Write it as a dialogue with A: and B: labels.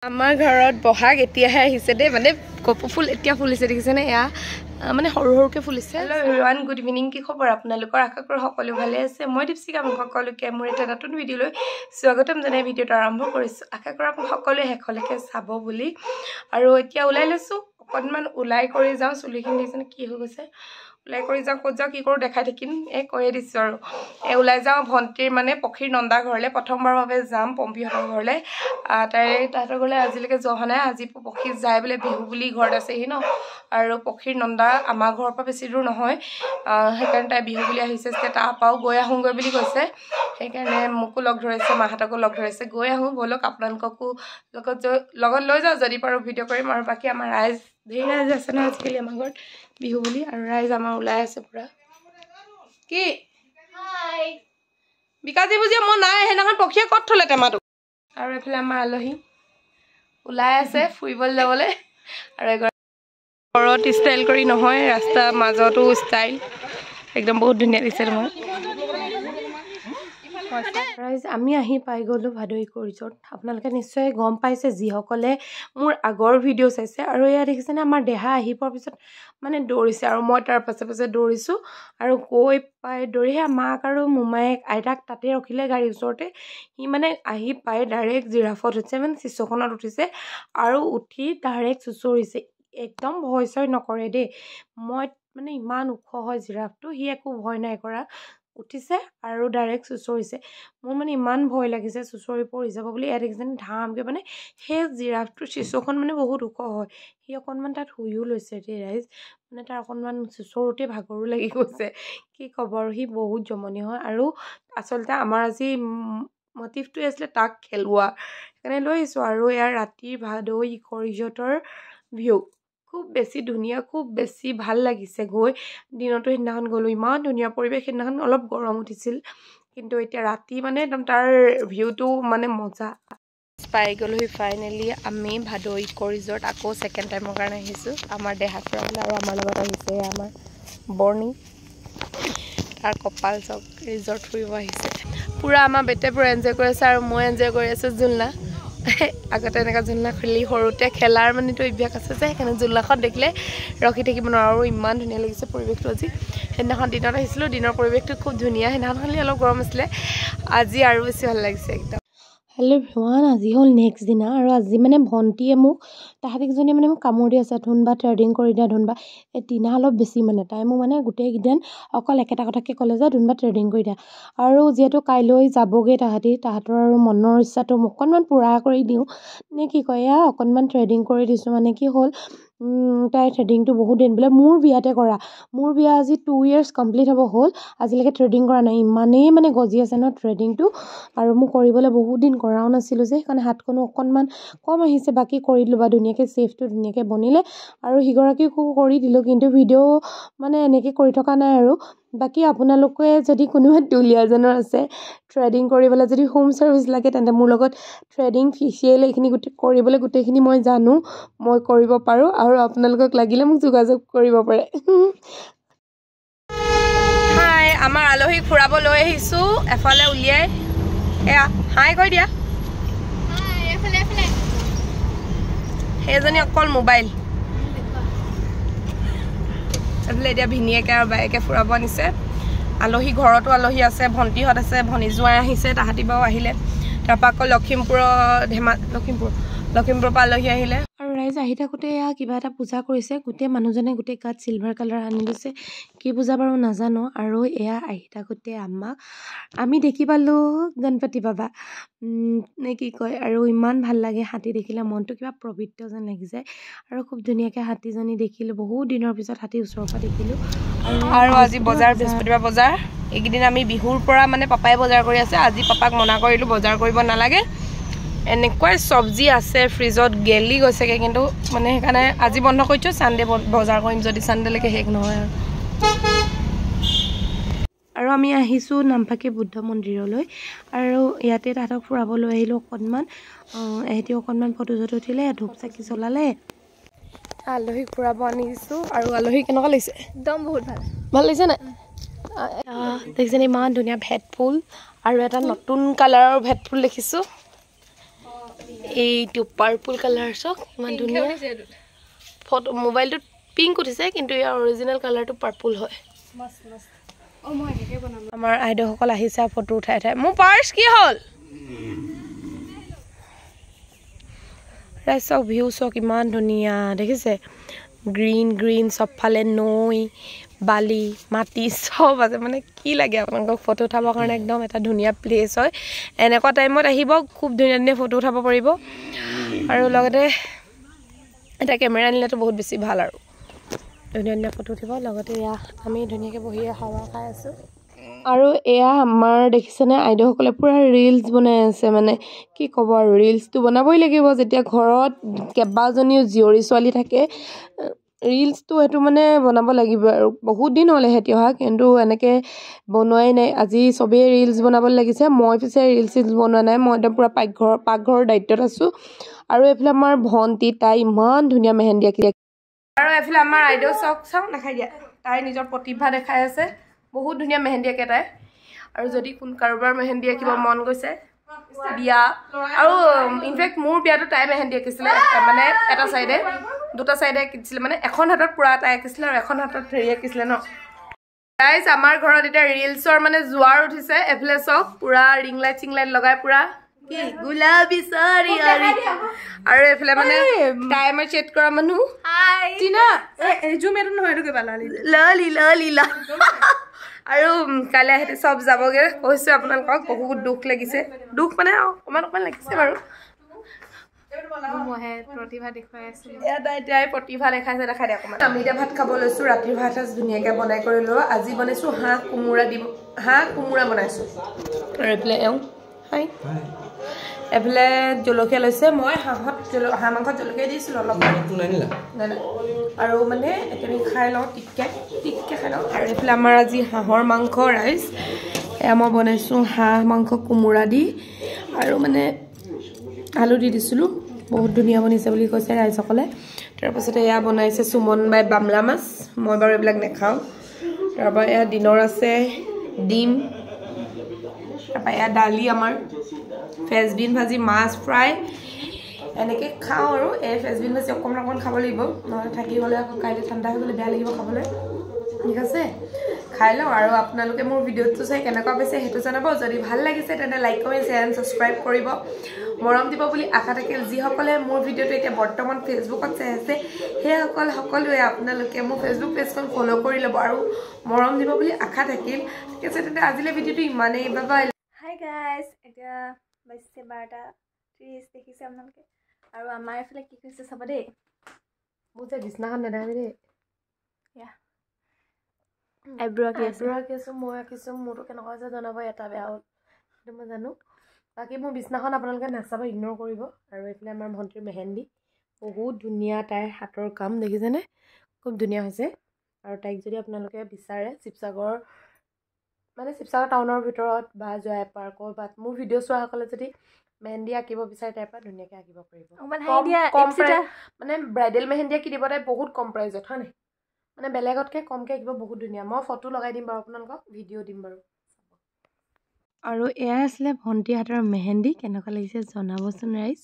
A: আমাৰ ঘৰত বহাগ এতিয়াহে আহিছে দেই মানে কপৌ ফুল এতিয়া ফুলিছে দেখিছেনে এয়া মানে সৰু সৰুকে ফুলিছে হেল্ল' এভৰিৱান গুড ইভিনিং কি খবৰ আপোনালোকৰ আশা কৰোঁ সকলো ভালে আছে মই দীপশিকা সকলোকে মোৰ এটা নতুন ভিডিঅ'লৈ স্বাগতম জনাই ভিডিঅ'টো আৰম্ভ কৰিছোঁ আশা কৰোঁ আপুনি সকলোৱে শেষলৈকে চাব বুলি আৰু এতিয়া ওলাই লৈছোঁ অকণমান ওলাই কৰি যাওঁ চুলিখিনি দেখিছেনে কি হৈ গৈছে ওলাই কৰি যাওঁ ক'ত যাওঁ কি কৰোঁ দেখাই থাকিম কৈয়ে দিছোঁ আৰু ওলাই যাওঁ ভণ্টিৰ মানে পক্ষীৰ নন্দা ঘৰলৈ প্ৰথমবাৰৰ বাবে যাম পম্পীহঁতৰ ঘৰলৈ তাহাঁতৰ ঘৰলৈ আজিলৈকে যোৱা নাই আজি পক্ষী যায় বোলে বিহু বুলি ঘৰত আছেহি ন আৰু পক্ষীৰ নন্দা আমাৰ ঘৰৰ পৰা বেছি দূৰ নহয় সেইকাৰণে তাই বিহু বুলি আহিছে যে তাৰপৰাও গৈ আহোঁগৈ বুলি কৈছে সেইকাৰণে মোকো লগ ধৰিছে মাহঁতকো লগ ধৰিছে গৈ আহোঁ ব'লক আপোনালোককো লগত লৈ যাওঁ যদি পাৰোঁ ভিডিঅ' কৰিম আৰু বাকী আমাৰ ৰাইজ ধেৰ ৰাইজ আছে ন আজিকালি আমাৰ ঘৰত বিহু বুলি আৰু ৰাইজ আমাৰ ওলাই আছে পুৰা কি বিকাশী বুজিয়া মই নাই সেইদিনাখন পক্ষীয়ে ক'ত থলে টেমাটো আৰু এইফালে আমাৰ আলহী ওলাই আছে ফুৰিবলৈ যাবলৈ আৰু ঘৰত ষ্টাইল কৰি নহয় ৰাস্তা মাজতো ষ্টাইল একদম বহুত ধুনীয়া দিছে মই আমি আহি পাই গ'লোঁ ভাদৈ ইক' ৰিজৰ্ট আপোনালোকে নিশ্চয় গম পাইছে যিসকলে মোৰ আগৰ ভিডিঅ' চাইছে আৰু এয়া দেখিছেনে আমাৰ দেহা আহি পোৱাৰ পিছত মানে দৌৰিছে আৰু মই তাৰ পাছে পাছে দৌৰিছোঁ আৰু গৈ পাই দৌৰি সেয়া মাক আৰু মোমায়েক আইতাক তাতে ৰখিলে গাড়ীৰ ওচৰতে সি মানে আহি পাই ডাইৰেক্ট জিৰাফত উঠিছে মানে চিচুখনত উঠিছে আৰু উঠি ডাইৰেক্ট চুঁচৰিছে একদম ভয় চয় নকৰে দেই মই মানে ইমান ওখ হয় জিৰাফটো সি একো ভয় নাই কৰা উঠিছে আৰু ডাইৰেক্ট চুঁচৰিছে মোৰ মানে ইমান ভয় লাগিছে চুঁচৰি পৰি যাব বুলি ইয়াত দেখিছেনে ধামকৈ মানে সেই জিৰাফটোৰ চিচুখন মানে বহুত ওখ হয় সি অকণমান তাত শুইও লৈছে দেই ৰাইজ মানে তাৰ অকণমান চুঁচৰোতে ভাগৰো লাগি গৈছে কি ক'ব আৰু সি বহুত জমনি হয় আৰু আচলতে আমাৰ আজি মটিভটোৱে আছিলে তাক খেলোৱা সেইকাৰণে লৈ আহিছোঁ আৰু ইয়াৰ ৰাতিৰ ভাদৈ ইক' ৰিজৰ্টৰ ভিউ খুব বেছি ধুনীয়া খুব বেছি ভাল লাগিছে গৈ দিনতো সেইদিনাখন গ'লোঁ ইমান ধুনীয়া পৰিৱেশ সেইদিনাখন অলপ গৰম উঠিছিল কিন্তু এতিয়া ৰাতি মানে একদম তাৰ ভিউটো মানে মজা পাই গ'লোহি ফাইনেলি আমি ভাদৈ ইক' ৰিজৰ্ট আকৌ ছেকেণ্ড টাইমৰ কাৰণে আহিছোঁ আমাৰ দেহা ফুৰাবলৈ আৰু আমাৰ লগত আহিছে আমাৰ বৰ্ণি তাৰ কপাল চক ৰিজৰ্ট ফুৰিব আহিছে পূৰা আমাৰ বেটে পূৰা এনজয় কৰি আছে আৰু মই এনজয় কৰি আছোঁ জোলনা আগতে এনেকুৱা জোলনা খুলি সৰুতে খেলাৰ মানেতো অভ্যাস আছে যে সেইকাৰণে জোলনাখন দেখিলে ৰখি থাকিব নোৱাৰোঁ আৰু ইমান ধুনীয়া লাগিছে পৰিৱেশটো আজি সেইদিনাখন দিনত আহিছিলোঁ দিনৰ পৰিৱেশটো খুব ধুনীয়া সেইদিনাখন খালি অলপ গৰম আছিলে আজি আৰু বেছি ভাল লাগিছে একদম হেল্ল' এভৰিৱান আজি হ'ল নেক্সট দিনা আৰু আজি মানে ভণ্টিয়ে মোক তাহাঁতিকেইজনীয়ে মানে মোক কামোৰ দি আছে ধুনবা থ্ৰেডিং কৰি দিয়া ধুনবা এই দিনা অলপ বেছি মানে তাই মোক মানে গোটেইকেইদিন অকল একেটা কথাকে ক'লে যে ধুনবা থ্ৰেডিং কৰি দিয়া আৰু যিহেতু কাইলৈ যাবগৈ তাহাঁতৰ আৰু মনৰ ইচ্ছাটো মোক অকণমান পূৰা কৰি দিওঁ নে কি কয় এয়া অকণমান থ্ৰেডিং কৰি দিছোঁ মানে কি হ'ল তাইৰ থ্ৰেডিংটো বহুত দিন বোলে মোৰ বিয়াতে কৰা মোৰ বিয়া আজি 2 years কমপ্লিট হ'ব হ'ল আজিলৈকে থ্ৰেডিং কৰা নাই ইমানেই মানে গজি আছে ন থ্ৰেডিংটো আৰু মোক কৰিবলৈ বহুত দিন কৰাও নাছিলোঁ যে সেইকাৰণে হাতখনো অকণমান কম আহিছে বাকী কৰি দিলোঁ বা ধুনীয়াকৈ ছেফটো ধুনীয়াকৈ বনিলে আৰু সিগৰাকীকো কৰি দিলোঁ কিন্তু ভিডিঅ' মানে এনেকৈ কৰি থকা নাই আৰু বাকী আপোনালোকে যদি কোনোবা দুলীয়াজনৰ আছে থ্ৰেডিং কৰিবলৈ যদি হোম চাৰ্ভিচ লাগে তেন্তে মোৰ লগত থ্ৰেডিং ফেচিয়েল এইখিনি কৰিবলৈ গোটেইখিনি মই জানো মই কৰিব পাৰোঁ আৰু আপোনালোকক লাগিলে মোক যোগাযোগ কৰিব পাৰে হাই আমাৰ আলহীক ফুৰাব লৈ আহিছোঁ এফালে উলিয়াই এয়া হাই কৈ দিয়া সেইজনী অকল মোবাইল এইফালে এতিয়া ভিনীয়েকে আৰু বায়েকে ফুৰাব আনিছে আলহী ঘৰতো আলহী আছে ভণ্টিহঁত আছে ভনী জোৱাই আহিছে তাহাঁতি বাৰু আহিলে তাৰপৰা আকৌ লখিমপুৰৰ পৰা আলহী আহিলে আৰু ৰাইজ আহি থাকোঁতে এয়া কিবা এটা পূজা কৰিছে গোটেই মানুহজনে গোটেই গাত চিলভাৰ কালাৰ আনি দিছে কি পূজা বাৰু নাজানো আৰু এয়া আহি থাকোঁতে আমি দেখি পালোঁ গণপতি বাবা নে কি কয় আৰু ইমান ভাল লাগে হাতী দেখিলে মনটো কিবা পবিত্ৰ যেন লাগি যায় আৰু খুব ধুনীয়াকৈ হাতীজনী দেখিলোঁ বহুত দিনৰ পিছত হাতী ওচৰৰ পৰা দেখিলোঁ আৰু আজি বজাৰ বৃহস্পতিবাৰ বজাৰ এইকেইদিন আমি বিহুৰ পৰা মানে পাপাই বজাৰ কৰি আছে আজি পাপাক মনা কৰিলোঁ বজাৰ কৰিব নালাগে এনেকুৱাই চব্জি আছে ফ্ৰিজত গেলি গৈছেগৈ কিন্তু মানে সেইকাৰণে আজি বন্ধ কৰিছোঁ ছানডে বজাৰ কৰিম যদি ছানডেলৈকে শেষ নহয় আৰু আমি আহিছোঁ নামফাকে বুদ্ধ মন্দিৰলৈ আৰু ইয়াতে তাহাঁতক ফুৰাবলৈ আহিলোঁ অকণমান এহেঁতি অকণমান ফটো চটো উঠিলে ধূপ চাকি জ্বলালে আলহীক ফুৰাব আনিছোঁ আৰু আলহী কেনেকুৱা লাগিছে একদম বহুত ভাল লাগিছে নাই দেখিছেনে ইমান ধুনীয়া ভেট ফুল আৰু এটা নতুন কালাৰৰ ভেট ফুল দেখিছোঁ এইটো পাৰ্পল কালাৰ চক ইমান ধুনীয়া ফটো মোবাইলটোত পিংক উঠিছে কিন্তু ইয়াৰ অৰিজিনেল কালাৰটো পাৰ্পল হয় আমাৰ আইদেউসকল আহিছে ফটো উঠাই উঠাই মোৰ পাৰ্চ কি হ'ল চক ভিউ চক ইমান ধুনীয়া দেখিছে গ্ৰীণ গ্ৰীণ চবফালে নৈ বালি মাটি চব আছে মানে কি লাগে আপোনালোকক ফটো উঠাবৰ কাৰণে একদম এটা ধুনীয়া প্লেচ হয় এনেকুৱা টাইমত আহিব খুব ধুনীয়া ধুনীয়া ফটো উঠাব পাৰিব আৰু লগতে এটা কেমেৰা আনিলেতো বহুত বেছি ভাল আৰু ধুনীয়া ধুনীয়া ফটো উঠিব লগতে এয়া আমি ধুনীয়াকৈ বহি হাৱা খাই আছোঁ আৰু এয়া আমাৰ দেখিছেনে আইদেউসকলে পূৰা ৰিলচ বনাই আছে মানে কি ক'ব আৰু ৰিলচটো বনাবই লাগিব যেতিয়া ঘৰত কেইবাজনীও জীয়ৰী ছোৱালী থাকে ৰিলচটো সেইটো মানে বনাব লাগিব আৰু বহুত দিন হ'লে সেতি অহা কিন্তু এনেকৈ বনোৱাই নাই আজি চবেই ৰিলচ বনাবলৈ লাগিছে মই পিছে ৰিলচ বনোৱা নাই মই একদম পূৰা পাকঘৰৰ দায়িত্বত আছোঁ আৰু এইফালে আমাৰ ভণ্টি তাই ইমান ধুনীয়া মেহেন্দি আঁকিলে আৰু এইফালে আমাৰ আইদেউ চাওক দেখাই দিয়া তাই নিজৰ প্ৰতিভা দেখাই আছে বহুত ধুনীয়া মেহেন্দি আঁকে তাই আৰু যদি কোন কাৰোবাৰ মেহেন্দি আঁকিব মন গৈছে বিয়া আৰু ইনফেক্ট মোৰ বিয়াটো তাই মেহেন্দি আঁকিছিলে মানে এটা চাইডে দুটা চাইডে আঁকিছিলে মানে এখন হাতত পুৰা তাই আঁকিছিলে আৰু এখন হাতত হেৰি আঁকিছিলে ন গাইজ আমাৰ ঘৰত এতিয়া ৰিলচৰ মানে জোৱাৰ উঠিছে এফালে চাওক পুৰা ৰিং লাইট চিং লাইট লগাই পুৰা কি গোলাবী চাৰি আৰু এইফালে মানে টাইমাৰ চেট কৰা মানুহ টিনা জুম এইটো নহয় এইটো কিবা লালি আৰু কাইলৈ আহি চব যাবগৈ কৈছোঁ আপোনালোকক বহুত দুখ লাগিছে দুখ মানে অকণমান লাগিছে বাৰু প্ৰতিভা দেখুৱাই আছো এতিয়াই প্ৰতিভা দেখাইছে দেখাই দিয়া অকণমান আমি এতিয়া ভাত খাব লৈছোঁ ৰাতিৰ ভাত সাজ ধুনীয়াকৈ বনাই কৰি লওঁ আজি বনাইছোঁ হাঁহ কোমোৰা বনাইছোঁ আৰু এইফালে হাই এইফালে জলকীয়া লৈছে মই হাঁহ মাংসত জলকীয়া দিছিলোঁ অলপ আৰু মানে এতিয়া আমি খাই লওঁ টিককৈ খাই লওঁ আৰু এইফালে আমাৰ আজি হাঁহৰ মাংস ৰাইচ এয়া মই বনাইছোঁ হাঁহ মাংস কোমোৰা দি আৰু মানে আলু দি দিছিলোঁ বহুত ধুনীয়া বনিছে বুলি কৈছে ৰাইজসকলে তাৰপাছতে এয়া বনাইছে সুমন বাই বামলা মাছ মই বাৰু এইবিলাক নাখাওঁ তাৰপৰা এয়া দিনৰ আছে ডিম তাৰপৰা এয়া দালি আমাৰ ফ্ৰেঞ্চবিন ভাজি মাছ ফ্ৰাই এনেকৈ খাওঁ আৰু এই ফ্ৰেঞ্চবিন ভাজি অকণমান খাব লাগিব নহ'লে থাকি গ'লে আকৌ কাইলৈ ঠাণ্ডা হৈ গ'লে বেয়া লাগিব খাবলৈ ঠিক আছে খাই লওঁ আৰু আপোনালোকে মোৰ ভিডিঅ'টো চাই কেনেকুৱা পাইছে সেইটো জনাব যদি ভাল লাগিছে তেন্তে like comment share and subscribe কৰিব মৰম দিব বুলি আশা থাকিল যিসকলে মোৰ ভিডিঅ'টো এতিয়া বৰ্তমান ফেচবুকত চাই আছে সেইসকল সকলোৱে আপোনালোকে মোৰ ফেচবুক পেজখন ফ'ল' কৰি ল'ব আৰু মৰম দিব বুলি আশা থাকিল ঠিক আছে তেন্তে আজিলৈ ভিডিঅ'টো ইমানেই বাই
B: হাই গাইজ এতিয়া বাজিছে 12:30 দেখিছে আপোনালোকে আৰু আমাৰ এইফালে কি কৈছে চাব দেই
A: মোৰ যে বিছনাখন নেদাবি দেই
B: আইব্ৰ'
A: আঁকিছোঁ মই আঁকিছোঁ মোৰতো কেনেকুৱা হৈছে জনাব এটা বেয়া হ'ল সেইটো মই জানো বাকী মোৰ বিছনাখন আপোনালোকে নাচাব ইগন'ৰ কৰিব আৰু এইফালে আমাৰ ভণ্টিৰ মেহেন্দি বহুত ধুনীয়া তাইৰ হাতৰ কাম দেখিছেনে খুব ধুনীয়া হৈছে আৰু তাইক যদি আপোনালোকে বিচাৰে শিৱসাগৰ টাউনৰ ভিতৰত বা জয় পাৰ্কৰ বা মোৰ ভিডিঅ' চোৱাসকলে যদি মেহেন্দি আঁকিব বিচাৰে তাইৰ পৰা ধুনীয়াকৈ আঁকিব পাৰিব মানে ব্ৰাইডেল মেহেন্দি আঁকি দিব তাই বহুত কম প্ৰাইজত হয় নাই মানে বেলেগতকৈ কমকৈ আঁকিব বহুত ধুনীয়া মই ফটো লগাই দিম বাৰু আপোনালোকক ভিডিঅ' দিম বাৰু আৰু এয়াই আছিলে ভণ্টি হাতৰ মেহেন্দি কেনেকুৱা লাগিছে জনাবচোন ৰাইজ